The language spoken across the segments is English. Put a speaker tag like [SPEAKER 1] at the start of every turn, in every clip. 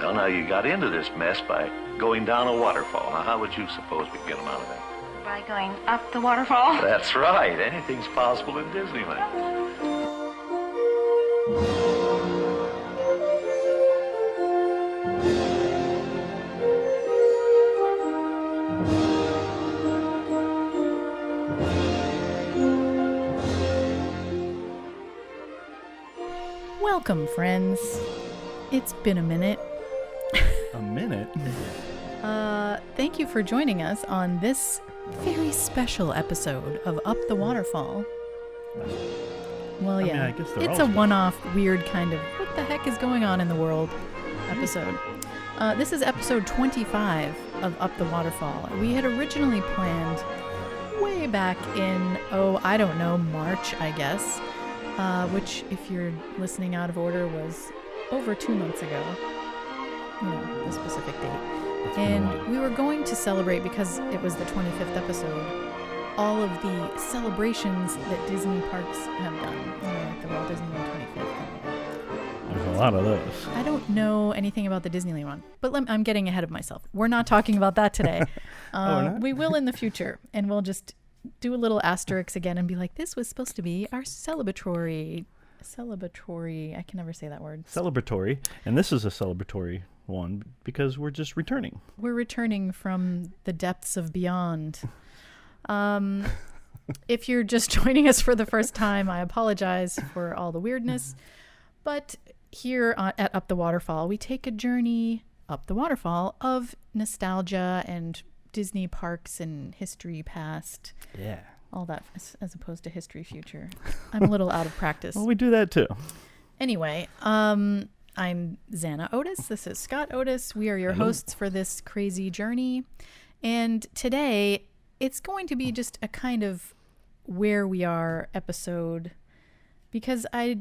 [SPEAKER 1] Well, now you got into this mess by going down a waterfall. Now, how would you suppose we can get them out of there?
[SPEAKER 2] By going up the waterfall?
[SPEAKER 1] That's right. Anything's possible in Disneyland.
[SPEAKER 3] Welcome, friends. It's been a minute.
[SPEAKER 4] A minute?
[SPEAKER 3] Thank you for joining us on this very special episode of Up the Waterfall. Well, yeah,
[SPEAKER 4] I guess
[SPEAKER 3] it's a one-off, weird kind of what the heck is going on in the world episode. This is episode 25 of Up the Waterfall. We had originally planned way back in, I don't know, March, I guess. Which, if you're listening out of order, was over 2 months ago. You know, the specific date. And we were going to celebrate, because it was the 25th episode, all of the celebrations that Disney parks have done. You know, like the Walt Disney World 25th.
[SPEAKER 4] There's a lot of those.
[SPEAKER 3] I don't know anything about the Disneyland one, but I'm getting ahead of myself. We're not talking about that today.
[SPEAKER 4] We're not?
[SPEAKER 3] We will in the future, and we'll just do a little asterisk again and be like, this was supposed to be our celebratory, I can never say that word.
[SPEAKER 4] Celebratory. And this is a celebratory one because we're just returning.
[SPEAKER 3] We're returning from the depths of beyond. If you're just joining us for the first time, I apologize for all the weirdness. But here at Up the Waterfall, we take a journey up the waterfall of nostalgia and Disney parks and history past.
[SPEAKER 4] Yeah.
[SPEAKER 3] All that as opposed to history future. I'm a little out of practice.
[SPEAKER 4] Well, we do that too.
[SPEAKER 3] Anyway, I'm Zanna Otis. This is Scott Otis. We are your hosts for this crazy journey. And today, it's going to be just a kind of where we are episode, because I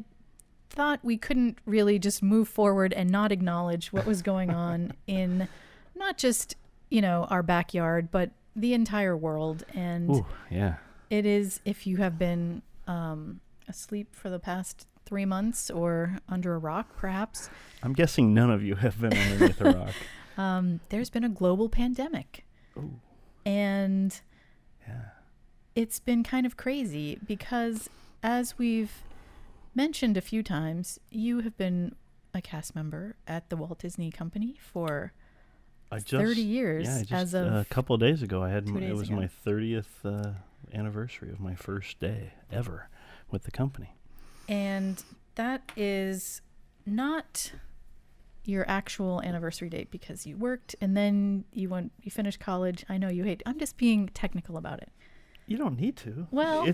[SPEAKER 3] thought we couldn't really just move forward and not acknowledge what was going on in not just, our backyard, but the entire world. And
[SPEAKER 4] ooh, yeah.
[SPEAKER 3] It is, if you have been asleep for the past 3 months or under a rock, perhaps.
[SPEAKER 4] I'm guessing none of you have been underneath a rock.
[SPEAKER 3] There's been a global pandemic.
[SPEAKER 4] Ooh.
[SPEAKER 3] And
[SPEAKER 4] yeah,
[SPEAKER 3] it's been kind of crazy because, as we've mentioned a few times, you have been a cast member at the Walt Disney Company for 30 years.
[SPEAKER 4] Yeah, just
[SPEAKER 3] as of
[SPEAKER 4] a couple of days ago, it was
[SPEAKER 3] ago.
[SPEAKER 4] my 30th anniversary of my first day ever with the company.
[SPEAKER 3] And that is not your actual anniversary date, because you worked and then you finished college. I know you hate. I'm just being technical about it.
[SPEAKER 4] You don't need to.
[SPEAKER 3] Well,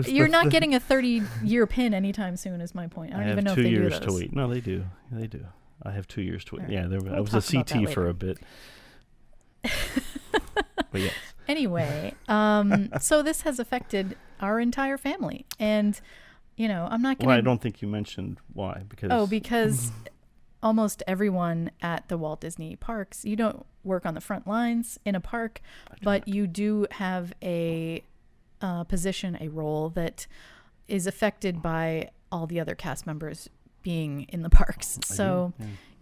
[SPEAKER 4] you're
[SPEAKER 3] not getting a 30-year pin anytime soon, is my point. I don't even know if they do those.
[SPEAKER 4] I have 2 years to wait. No, they do. They do. I have 2 years to wait.
[SPEAKER 3] Right.
[SPEAKER 4] Yeah,
[SPEAKER 3] We'll
[SPEAKER 4] I was a CT for a bit. But yes.
[SPEAKER 3] Anyway, so this has affected our entire family. And, I'm not going to...
[SPEAKER 4] Well, I don't think you mentioned why.
[SPEAKER 3] Because almost everyone at the Walt Disney parks, you don't work on the front lines in a park, but you do have a position, a role that is affected by all the other cast members being in the parks. So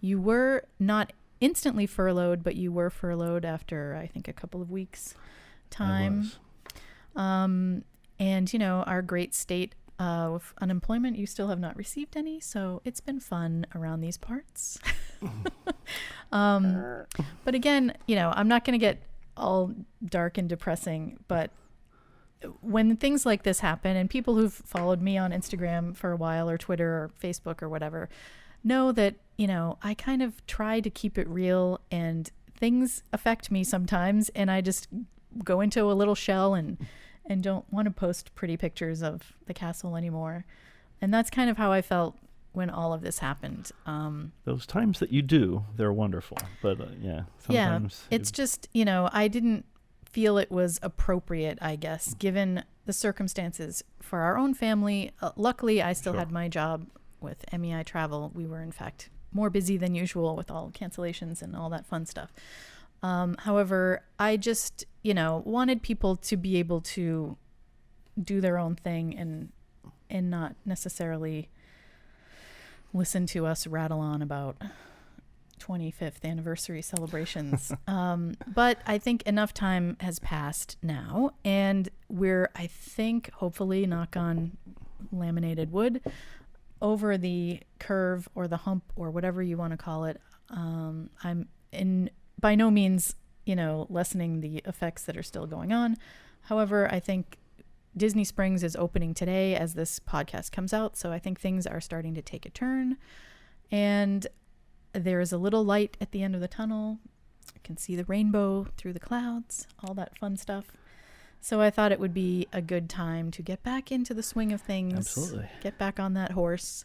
[SPEAKER 3] you were not instantly furloughed, but you were furloughed after, I think, a couple of weeks time. And, our great state of unemployment, you still have not received any. So it's been fun around these parts. But again, I'm not going to get all dark and depressing, but when things like this happen, and people who've followed me on Instagram for a while, or Twitter or Facebook or whatever, know that, I kind of try to keep it real, and things affect me sometimes, and I just go into a little shell and don't want to post pretty pictures of the castle anymore. And that's kind of how I felt when all of this happened.
[SPEAKER 4] Those times that you do, they're wonderful. But sometimes...
[SPEAKER 3] Yeah, it's just, I didn't feel it was appropriate, I guess, given the circumstances for our own family. Luckily, I still had my job with MEI Travel. We were, in fact, more busy than usual with all cancellations and all that fun stuff. However, I just, wanted people to be able to do their own thing and not necessarily listen to us rattle on about 25th anniversary celebrations. But I think enough time has passed now, and we're, I think, hopefully, knock on laminated wood, over the curve or the hump or whatever you want to call it. I'm by no means, lessening the effects that are still going on. However, I think Disney Springs is opening today as this podcast comes out, so I think things are starting to take a turn, and there is a little light at the end of the tunnel. I can see the rainbow through the clouds, all that fun stuff. So I thought it would be a good time to get back into the swing of things.
[SPEAKER 4] Absolutely.
[SPEAKER 3] Get back on that horse,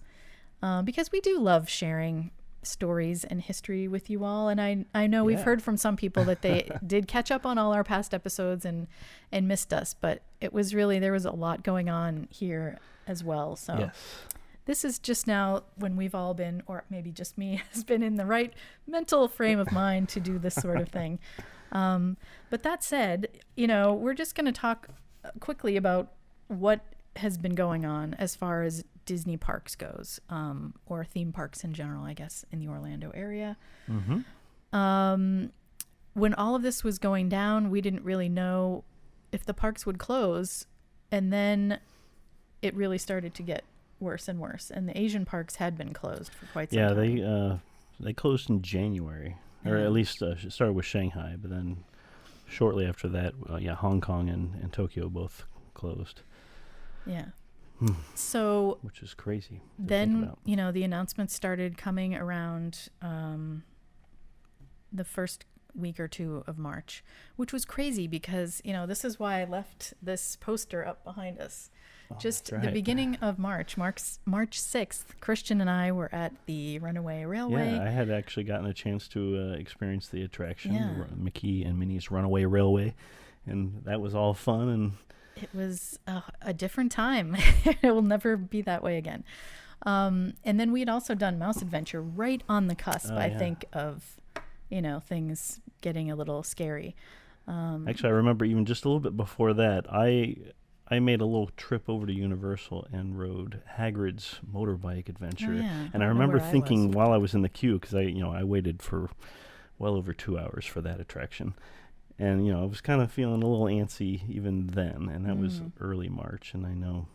[SPEAKER 3] because we do love sharing stories and history with you all. And I know we've heard from some people that they did catch up on all our past episodes and missed us, but it was really, there was a lot going on here as well. So
[SPEAKER 4] yes.
[SPEAKER 3] This is just now when we've all been, or maybe just me, has been in the right mental frame of mind to do this sort of thing. But that said, we're just going to talk quickly about what has been going on as far as Disney parks goes, or theme parks in general, I guess, in the Orlando area. Mm-hmm. When all of this was going down, we didn't really know if the parks would close, and then it really started to get worse and worse, and the Asian parks had been closed for quite some time.
[SPEAKER 4] Yeah, they closed in January, or at least it started with Shanghai, but then shortly after that, Hong Kong and Tokyo both closed.
[SPEAKER 3] Yeah. So,
[SPEAKER 4] which is crazy.
[SPEAKER 3] Then, the announcements started coming around the first week or two of March, which was crazy because, this is why I left this poster up behind us. Just the beginning of March 6th, Christian and I were at the Runaway Railway.
[SPEAKER 4] Yeah, I had actually gotten a chance to experience the attraction, Mickey and Minnie's Runaway Railway, and that was all fun. And
[SPEAKER 3] it was a different time. It will never be that way again. And then we had also done Mouse Adventure right on the cusp, I think, of, things getting a little scary.
[SPEAKER 4] Actually, I remember even just a little bit before that, I made a little trip over to Universal and rode Hagrid's motorbike adventure.
[SPEAKER 3] Oh, yeah.
[SPEAKER 4] And I remember thinking while I was in the queue, because I waited for well over 2 hours for that attraction. And, I was kind of feeling a little antsy even then. And that was early March. And I know,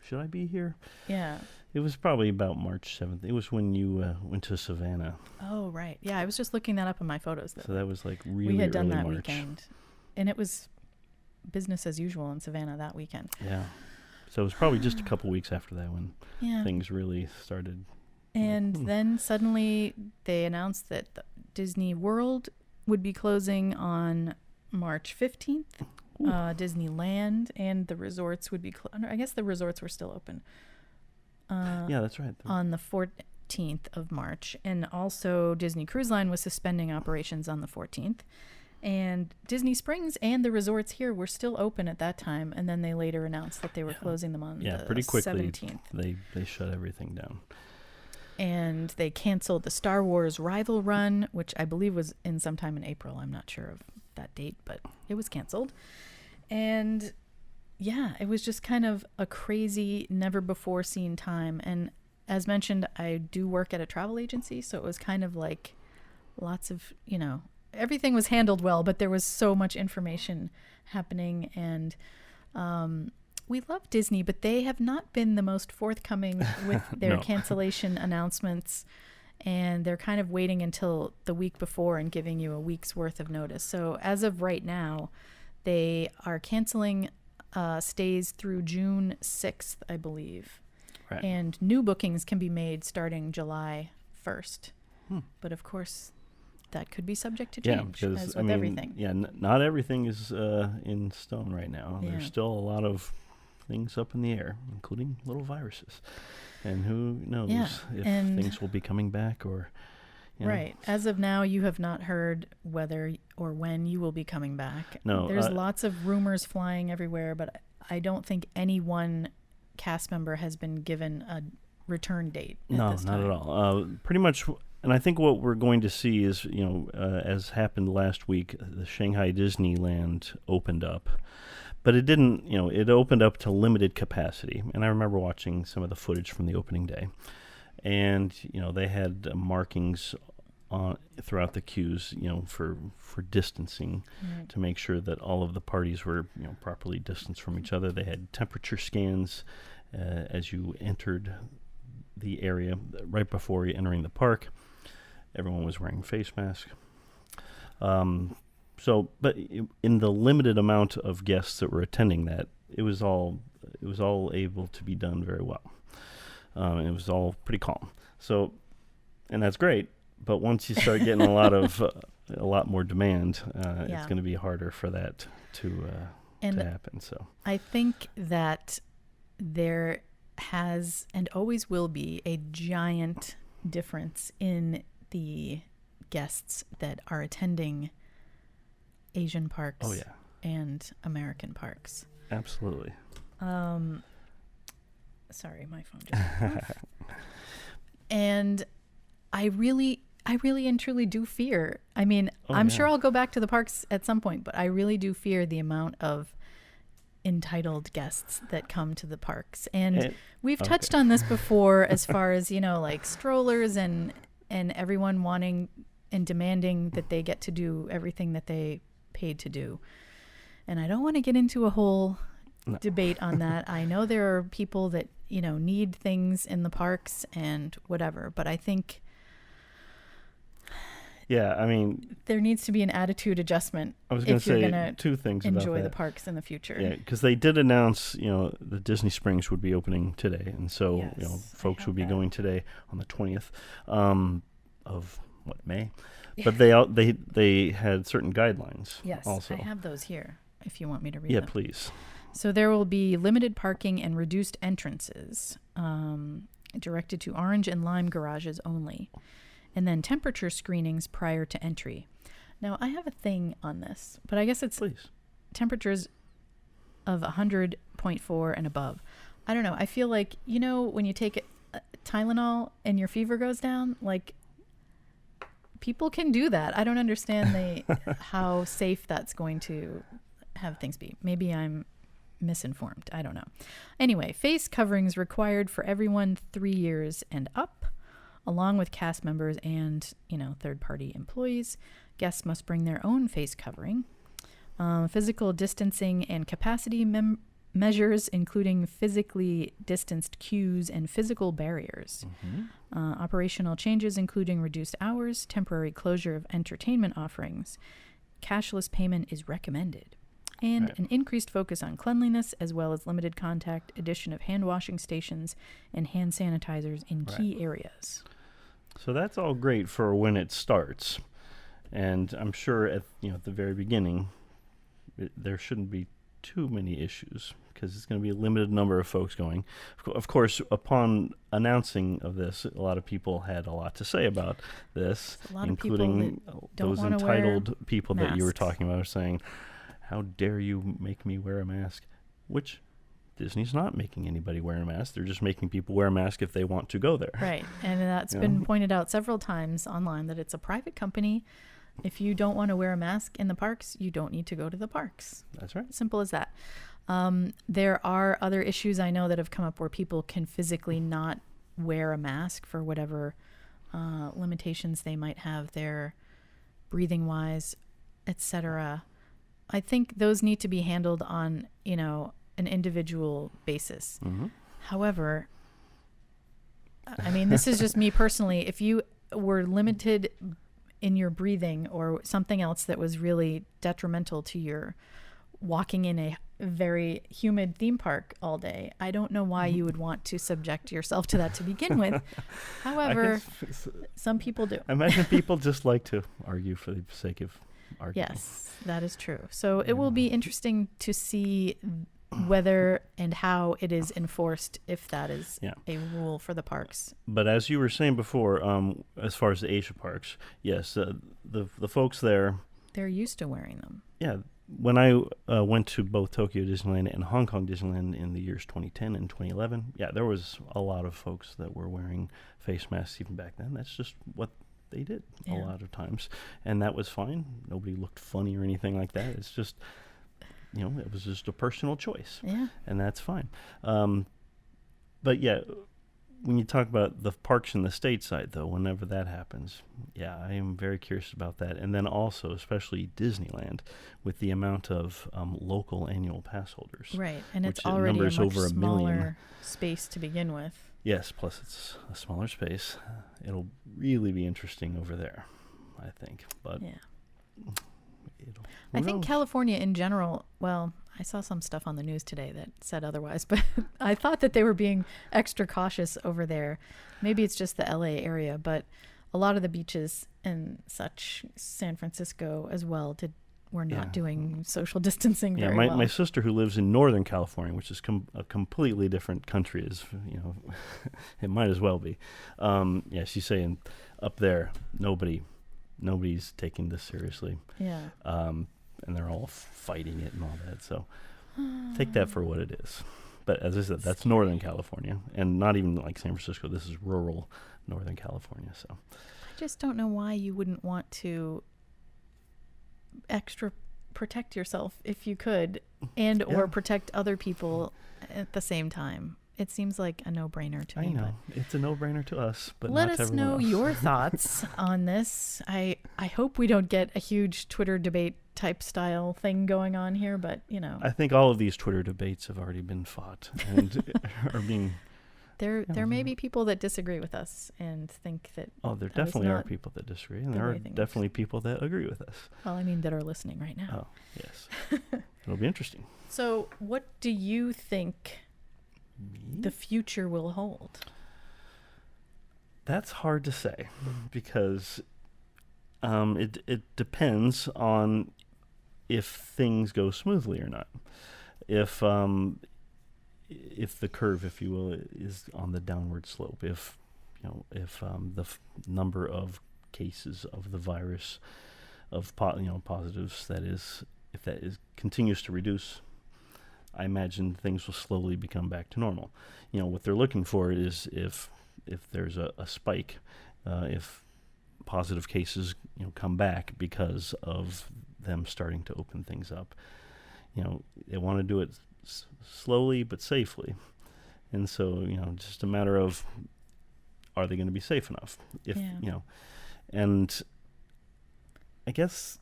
[SPEAKER 4] should I be here?
[SPEAKER 3] Yeah.
[SPEAKER 4] It was probably about March 7th. It was when you went to Savannah.
[SPEAKER 3] Oh, right. Yeah, I was just looking that up in my photos, though.
[SPEAKER 4] So that was really
[SPEAKER 3] we had done
[SPEAKER 4] early
[SPEAKER 3] that
[SPEAKER 4] March.
[SPEAKER 3] Weekend. And it was business as usual in Savannah that weekend.
[SPEAKER 4] Yeah. So it was probably just a couple weeks after that when things really started.
[SPEAKER 3] And then suddenly they announced that Disney World would be closing on March 15th. Disneyland and the resorts would be I guess the resorts were still open.
[SPEAKER 4] Yeah, that's right.
[SPEAKER 3] On the 14th of March. And also Disney Cruise Line was suspending operations on the 14th. And Disney Springs and the resorts here were still open at that time, and then they later announced that they were closing them on the
[SPEAKER 4] pretty quickly
[SPEAKER 3] 17th.
[SPEAKER 4] They shut everything down.
[SPEAKER 3] And they canceled the Star Wars Rival Run, which I believe was in sometime in April. I'm not sure of that date, but it was canceled. And it was just kind of a crazy, never before seen time. And as mentioned, I do work at a travel agency, so it was kind of like lots of, everything was handled well, but there was so much information happening. And we love Disney, but they have not been the most forthcoming with their cancellation announcements. And they're kind of waiting until the week before and giving you a week's worth of notice. So as of right now, they are canceling stays through June 6th, I believe.
[SPEAKER 4] Right.
[SPEAKER 3] And new bookings can be made starting July 1st. But of course, that could be subject to change, as with everything.
[SPEAKER 4] Yeah, not everything is in stone right now.
[SPEAKER 3] Yeah.
[SPEAKER 4] There's still a lot of things up in the air, including little viruses. And who knows if things will be coming back or...
[SPEAKER 3] Right. As of now, you have not heard whether or when you will be coming back.
[SPEAKER 4] No.
[SPEAKER 3] There's lots of rumors flying everywhere, but I don't think any one cast member has been given a return date at this time.
[SPEAKER 4] Not at all. Pretty much... And I think what we're going to see is, as happened last week, the Shanghai Disneyland opened up. But it didn't, it opened up to limited capacity. And I remember watching some of the footage from the opening day. And, they had markings throughout the queues, for distancing,
[SPEAKER 3] Right.
[SPEAKER 4] to make sure that all of the parties were properly distanced from each other. They had temperature scans as you entered the area right before you entering the park. Everyone was wearing face masks. But in the limited amount of guests that were attending that, it was all able to be done very well. And it was all pretty calm. So, and that's great. But once you start getting a lot more demand, it's going to be harder for that to happen. So
[SPEAKER 3] I think that there has and always will be a giant difference in the guests that are attending Asian parks and American parks.
[SPEAKER 4] Absolutely.
[SPEAKER 3] Sorry, my phone just went off. And I really and truly do fear. I mean, I'm sure I'll go back to the parks at some point, but I really do fear the amount of entitled guests that come to the parks. And we've touched on this before as far as, like strollers and everyone wanting and demanding that they get to do everything that they paid to do. And I don't want to get into a whole debate on that. I know there are people that, need things in the parks and whatever, but I think there needs to be an attitude adjustment.
[SPEAKER 4] I was going to say two things about that.
[SPEAKER 3] Enjoy the parks in the future.
[SPEAKER 4] Yeah, because they did announce, the Disney Springs would be opening today, and so folks would be going today on the 20th of May. Yeah. But they had certain guidelines.
[SPEAKER 3] Yes,
[SPEAKER 4] also.
[SPEAKER 3] I have those here. If you want me to read them.
[SPEAKER 4] Yeah, please.
[SPEAKER 3] So there will be limited parking and reduced entrances, directed to orange and lime garages only. And then temperature screenings prior to entry. Now, I have a thing on this, but I guess it's temperatures of 100.4 and above. I don't know. I feel like, when you take Tylenol and your fever goes down, like, people can do that. I don't understand how safe that's going to have things be. Maybe I'm misinformed. I don't know. Anyway, face coverings required for everyone 3 years and up, along with cast members and, third-party employees. Guests must bring their own face covering. Physical distancing and capacity measures, including physically distanced queues and physical barriers. Mm-hmm. Operational changes, including reduced hours, temporary closure of entertainment offerings. Cashless payment is recommended. And an increased focus on cleanliness, as well as limited contact, addition of hand washing stations and hand sanitizers in key areas.
[SPEAKER 4] So that's all great for when it starts. And I'm sure at the very beginning, there shouldn't be too many issues because it's going to be a limited number of folks going. Of course, upon announcing of this, a lot of people had a lot to say about this, including those entitled people that you were talking about, saying, "How dare you make me wear a mask?" Which Disney's not making anybody wear a mask. They're just making people wear a mask if they want to go there. Right.
[SPEAKER 3] And that's been pointed out several times online that it's a private company. If you don't want to wear a mask in the parks, you don't need to go to the parks.
[SPEAKER 4] That's right.
[SPEAKER 3] Simple as that. There are other issues I know that have come up where people can physically not wear a mask for whatever limitations they might have there, breathing wise, etc. I think those need to be handled on, an individual basis. Mm-hmm. However, I mean, this is just me personally. If you were limited in your breathing or something else that was really detrimental to your walking in a very humid theme park all day, I don't know why you would want to subject yourself to that to begin with. However, some people do.
[SPEAKER 4] I imagine people just like to argue for the sake of arguing.
[SPEAKER 3] Yes, that is true. So it will be interesting to see whether and how it is enforced, if that is a rule for the parks.
[SPEAKER 4] But as you were saying before, as far as the Asia parks, yes, the folks there,
[SPEAKER 3] they're used to wearing them.
[SPEAKER 4] Yeah. When I went to both Tokyo Disneyland and Hong Kong Disneyland in the years 2010 and 2011, there was a lot of folks that were wearing face masks even back then. That's just what they did a lot of times. And that was fine. Nobody looked funny or anything like that. It's just, it was just a personal choice.
[SPEAKER 3] Yeah.
[SPEAKER 4] And that's fine. But when you talk about the parks in the stateside, though, whenever that happens, yeah, I am very curious about that. And then also, especially Disneyland, with the amount of local annual pass holders.
[SPEAKER 3] Right, and it's
[SPEAKER 4] which
[SPEAKER 3] already a
[SPEAKER 4] numbers
[SPEAKER 3] much
[SPEAKER 4] over 1 million.
[SPEAKER 3] smaller space to begin with.
[SPEAKER 4] Yes, plus it's a smaller space. It'll really be interesting over there, I think. But
[SPEAKER 3] Yeah.
[SPEAKER 4] who
[SPEAKER 3] I think
[SPEAKER 4] knows?
[SPEAKER 3] California in general, well, I saw some stuff on the news today that said otherwise, but I thought that they were being extra cautious over there. Maybe it's just the LA area, but a lot of the beaches and such, San Francisco as well, were not doing social distancing very well.
[SPEAKER 4] My sister, who lives in Northern California, which is a completely different country, is it might as well be. She's saying up there nobody's taking this seriously.
[SPEAKER 3] Yeah.
[SPEAKER 4] And they're all fighting it and all that. So take that for what it is. But as I said, that's Northern California, and not even like San Francisco. This is rural Northern California. So
[SPEAKER 3] I just don't know why you wouldn't want to extra protect yourself if you could, and or protect other people at the same time. It seems like a no-brainer to me.
[SPEAKER 4] I know. It's a no-brainer to us, but
[SPEAKER 3] let
[SPEAKER 4] not to
[SPEAKER 3] us
[SPEAKER 4] everyone
[SPEAKER 3] know
[SPEAKER 4] else.
[SPEAKER 3] your thoughts on this. I hope we don't get a huge Twitter debate type style thing going on here, but
[SPEAKER 4] I think all of these Twitter debates have already been fought and are being.
[SPEAKER 3] There may be people that disagree with us and think that.
[SPEAKER 4] Oh, there
[SPEAKER 3] that was
[SPEAKER 4] definitely are
[SPEAKER 3] not
[SPEAKER 4] people that disagree, and
[SPEAKER 3] the
[SPEAKER 4] there
[SPEAKER 3] way
[SPEAKER 4] are
[SPEAKER 3] things
[SPEAKER 4] definitely people that agree with us.
[SPEAKER 3] Well, I mean, that are listening right now.
[SPEAKER 4] Oh, yes. It'll be interesting.
[SPEAKER 3] So, what do you think the future will hold?
[SPEAKER 4] That's hard to say because it depends on if things go smoothly or not. If the curve, if you will, is on the downward slope, if the number of cases of the virus of positives, that is, if that continues to reduce, I imagine things will slowly become back to normal. What they're looking for is if there's a spike, if positive cases come back because of them starting to open things up. They want to do it slowly but safely, and so just a matter of, are they going to be safe enough? And I guess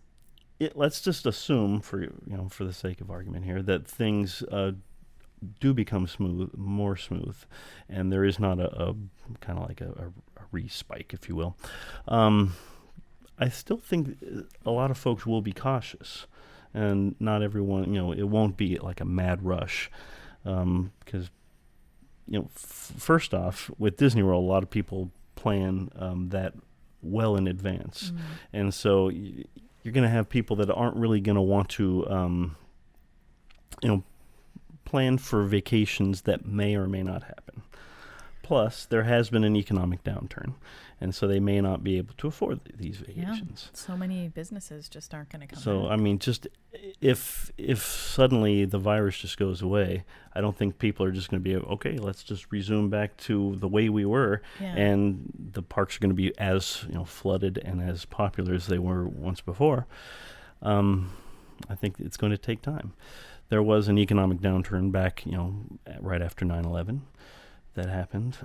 [SPEAKER 4] let's just assume, for the sake of argument here, that things do become more smooth, and there is not a kind of like a re-spike, if you will. I still think a lot of folks will be cautious, and not everyone, it won't be like a mad rush, because first off, with Disney World, a lot of people plan that well in advance, and so you're going to have people that aren't really going to want to, plan for vacations that may or may not happen. Plus, there has been an economic downturn, and so they may not be able to afford these vacations.
[SPEAKER 3] Yeah, so many businesses just aren't going to come
[SPEAKER 4] So,
[SPEAKER 3] back.
[SPEAKER 4] I mean, just if suddenly the virus just goes away, I don't think people are just going to be, okay, let's just resume back to the way we were, and the parks are going to be as flooded and as popular as they were once before. I think it's going to take time. There was an economic downturn back, right after 9/11 that happened.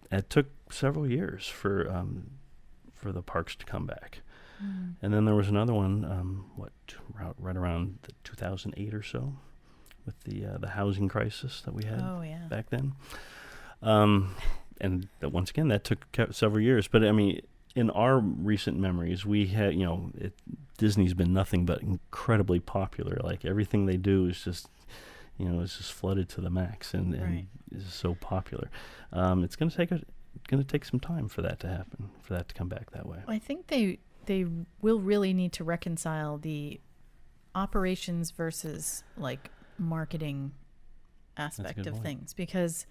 [SPEAKER 4] It took several years for the parks to come back. And then there was another one, right around 2008 or so, with the housing crisis that we had back then. And once again, that took several years. But I mean, in our recent memories, we had, Disney's been nothing but incredibly popular. Like everything they do is just, it's just flooded to the max, and is so popular. It's going to take some time for that to happen, for that to come back that way.
[SPEAKER 3] I think they will really need to reconcile the operations versus like marketing aspect of things, because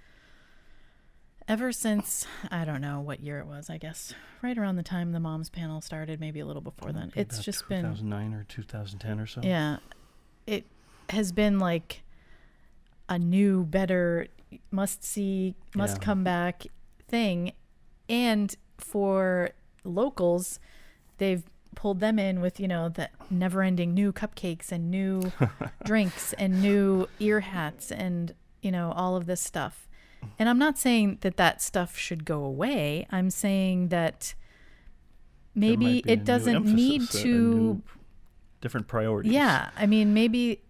[SPEAKER 3] ever since, I don't know what year it was, I guess right around the time the Moms Panel started, maybe a little before then, it's just been
[SPEAKER 4] 2009 or 2010 or so.
[SPEAKER 3] Yeah, it has been like a new, better, must-see, must-come back thing. And for locals, they've pulled them in with, the never-ending new cupcakes and new drinks and new ear hats and, all of this stuff. And I'm not saying that stuff should go away. I'm saying that maybe it doesn't need to.
[SPEAKER 4] Different priorities.
[SPEAKER 3] Yeah. I mean, maybe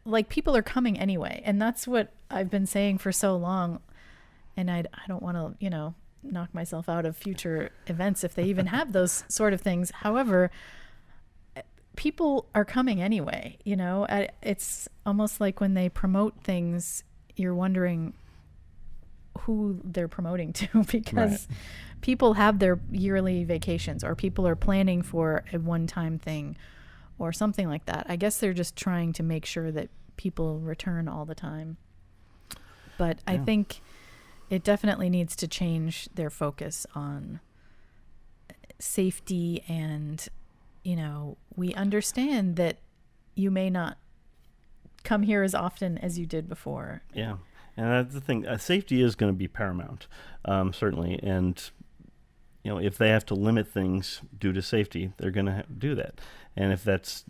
[SPEAKER 3] like people are coming anyway. And that's what I've been saying for so long. And I don't want to, knock myself out of future events if they even have those sort of things. However, people are coming anyway. It's almost like when they promote things, you're wondering who they're promoting to, because people have their yearly vacations, or people are planning for a one-time thing or something like that. I guess they're just trying to make sure that people return all the time. But I think it definitely needs to change their focus on safety, and we understand that you may not come here as often as you did before.
[SPEAKER 4] Yeah. And that's the thing. Safety is going to be paramount, certainly. And, if they have to limit things due to safety, they're going to do that. And if that's,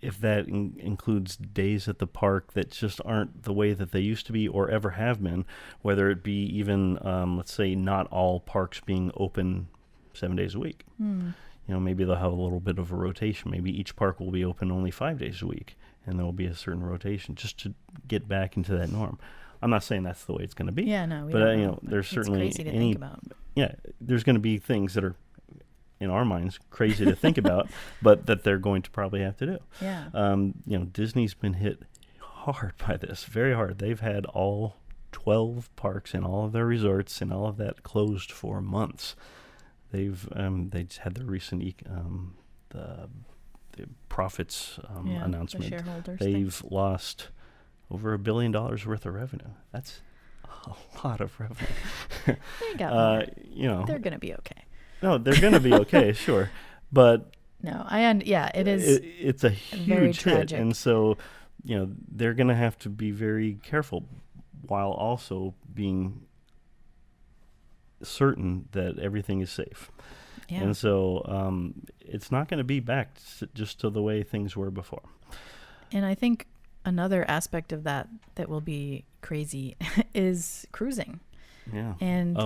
[SPEAKER 4] if that includes days at the park that just aren't the way that they used to be or ever have been, whether it be even, let's say, not all parks being open 7 days a week. Maybe they'll have a little bit of a rotation. Maybe each park will be open only 5 days a week, and there will be a certain rotation just to get back into that norm. I'm not saying that's the way it's going to be.
[SPEAKER 3] Yeah, no.
[SPEAKER 4] But there's certainly
[SPEAKER 3] crazy to think about.
[SPEAKER 4] Yeah, there's going to be things that are, in our minds, crazy to think about, but that they're going to probably have to do.
[SPEAKER 3] Yeah.
[SPEAKER 4] Disney's been hit hard by this, very hard. They've had all 12 parks and all of their resorts and all of that closed for months. They've had the recent the profits announcement.
[SPEAKER 3] The shareholders
[SPEAKER 4] They've lost over $1 billion worth of revenue. That's a lot of revenue.
[SPEAKER 3] They got more. They're going to be okay.
[SPEAKER 4] No, they're going to be okay, sure, but
[SPEAKER 3] no, it is.
[SPEAKER 4] It's a huge hit, and so they're going to have to be very careful, while also being certain that everything is safe.
[SPEAKER 3] Yeah.
[SPEAKER 4] And so it's not going to be back just to the way things were before.
[SPEAKER 3] And I think another aspect of that will be crazy is cruising.
[SPEAKER 4] Yeah.
[SPEAKER 3] And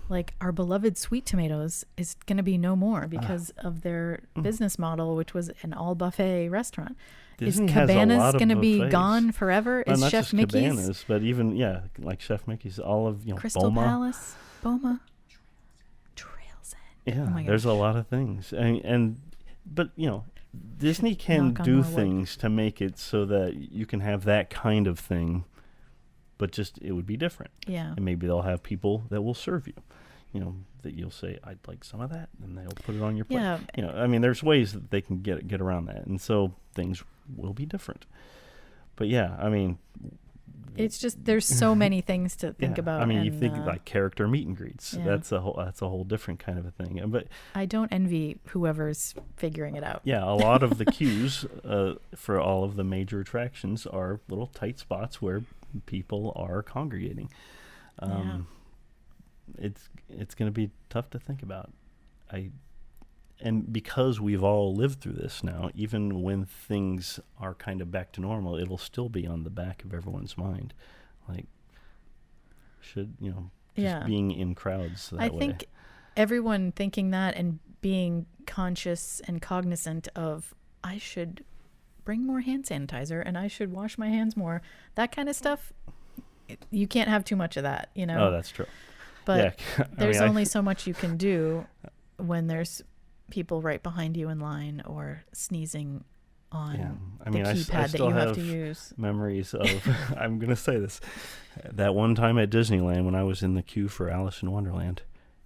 [SPEAKER 3] like our beloved Sweet Tomatoes is going to be no more because of their business model, which was an all buffet restaurant.
[SPEAKER 4] Disney
[SPEAKER 3] is Cabanas going to be
[SPEAKER 4] buffets.
[SPEAKER 3] Gone forever? Is
[SPEAKER 4] not
[SPEAKER 3] Chef
[SPEAKER 4] just
[SPEAKER 3] Mickey's?
[SPEAKER 4] Cabanas, but even like Chef Mickey's, all of
[SPEAKER 3] Crystal
[SPEAKER 4] Boma.
[SPEAKER 3] Palace, Boma, Trails End.
[SPEAKER 4] Yeah,
[SPEAKER 3] Oh my gosh.
[SPEAKER 4] there's a lot of things, but Disney can do things to make it so that you can have that kind of thing, but just it would be different.
[SPEAKER 3] Yeah.
[SPEAKER 4] And maybe they'll have people that will serve you. That you'll say, I'd like some of that, and they'll put it on your plate.
[SPEAKER 3] Yeah.
[SPEAKER 4] There's ways that they can get around that, and so things will be different. But
[SPEAKER 3] it's just there's so many things to think about.
[SPEAKER 4] You think like character meet and greets.
[SPEAKER 3] Yeah.
[SPEAKER 4] That's a whole different kind of a thing. But
[SPEAKER 3] I don't envy whoever's figuring it out.
[SPEAKER 4] Yeah, a lot of the queues for all of the major attractions are little tight spots where people are congregating. It's going to be tough to think about. And because we've all lived through this now, even when things are kind of back to normal, it'll still be on the back of everyone's mind. Like, being in crowds that way.
[SPEAKER 3] I think everyone thinking that and being conscious and cognizant of, I should bring more hand sanitizer and I should wash my hands more, that kind of stuff, you can't have too much of that,
[SPEAKER 4] Oh, that's true.
[SPEAKER 3] But there's only so much you can do when there's people right behind you in line or sneezing on the keypad that you have to use.
[SPEAKER 4] Memories of, I'm going to say this, that one time at Disneyland when I was in the queue for Alice in Wonderland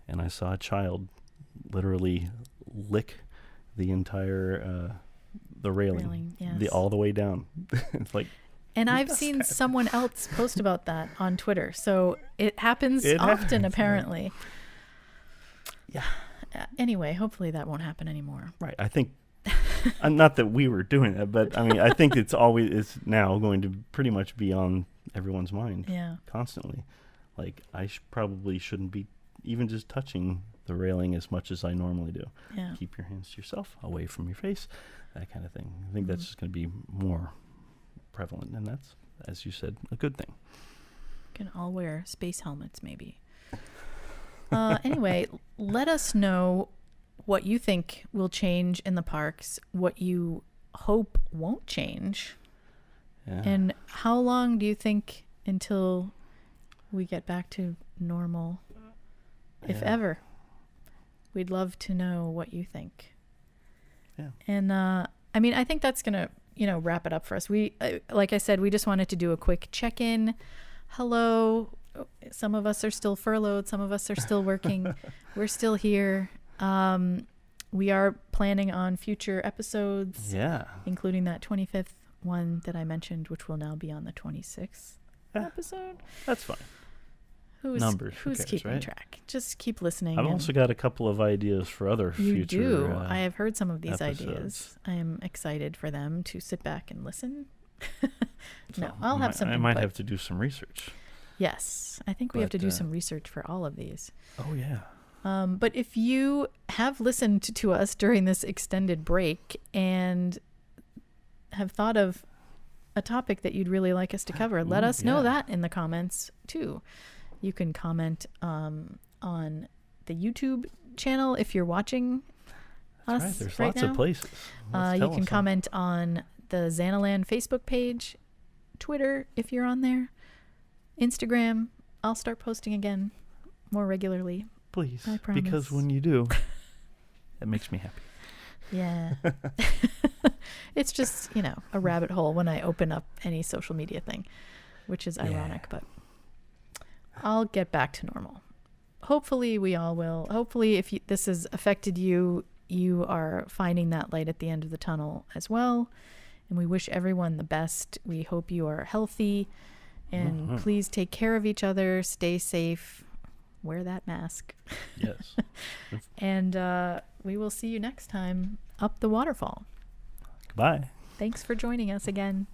[SPEAKER 4] and I saw a child literally lick the entire, the railing
[SPEAKER 3] yes.
[SPEAKER 4] all the way down. It's like,
[SPEAKER 3] and I've seen someone else post about that on Twitter. So it happens often, apparently.
[SPEAKER 4] Yeah.
[SPEAKER 3] Anyway, hopefully that won't happen anymore.
[SPEAKER 4] Right. I think, not that we were doing that, but I think it's now going to pretty much be on everyone's mind constantly. Like, I probably shouldn't be even just touching the railing as much as I normally do.
[SPEAKER 3] Yeah.
[SPEAKER 4] Keep your hands to yourself, away from your face, that kind of thing. I think that's just going to be more prevalent, and that's, as you said, a good thing.
[SPEAKER 3] can all wear space helmets, maybe. Anyway, let us know what you think will change in the parks, what you hope won't change, and how long do you think until we get back to normal, if ever? We'd love to know what you think. Yeah. And I mean, I think that's gonna wrap it up for us. We like I said, we just wanted to do a quick check-in. Hello. Some of us are still furloughed. Some of us are still working. We're still here. We are planning on future episodes. Yeah. Including that 25th one that I mentioned, which will now be on the 26th episode.
[SPEAKER 4] That's fine.
[SPEAKER 3] Who's
[SPEAKER 4] cares,
[SPEAKER 3] keeping
[SPEAKER 4] right?
[SPEAKER 3] track? Just keep listening.
[SPEAKER 4] I've also got a couple of ideas for other future.
[SPEAKER 3] You do. I have heard some of these
[SPEAKER 4] episodes.
[SPEAKER 3] Ideas. I am excited for them to sit back and listen.
[SPEAKER 4] So
[SPEAKER 3] I'll have some.
[SPEAKER 4] I might have to do some research.
[SPEAKER 3] Yes, I think we have to do some research for all of these.
[SPEAKER 4] Oh, yeah.
[SPEAKER 3] But if you have listened to us during this extended break and have thought of a topic that you'd really like us to cover, let us know that in the comments, too. You can comment on the YouTube channel if you're watching us
[SPEAKER 4] right. There's
[SPEAKER 3] right
[SPEAKER 4] lots
[SPEAKER 3] now.
[SPEAKER 4] Of places.
[SPEAKER 3] You can comment on the Zannaland Facebook page, Twitter if you're on there, Instagram. I'll start posting again more regularly.
[SPEAKER 4] Please,
[SPEAKER 3] I promise.
[SPEAKER 4] Because when you do, it makes me happy.
[SPEAKER 3] Yeah. It's just, a rabbit hole when I open up any social media thing, which is ironic, but I'll get back to normal. Hopefully we all will. Hopefully if this has affected you, you are finding that light at the end of the tunnel as well. And we wish everyone the best. We hope you are healthy. And please take care of each other. Stay safe. Wear that mask.
[SPEAKER 4] Yes.
[SPEAKER 3] And we will see you next time up the waterfall.
[SPEAKER 4] Goodbye.
[SPEAKER 3] Thanks for joining us again.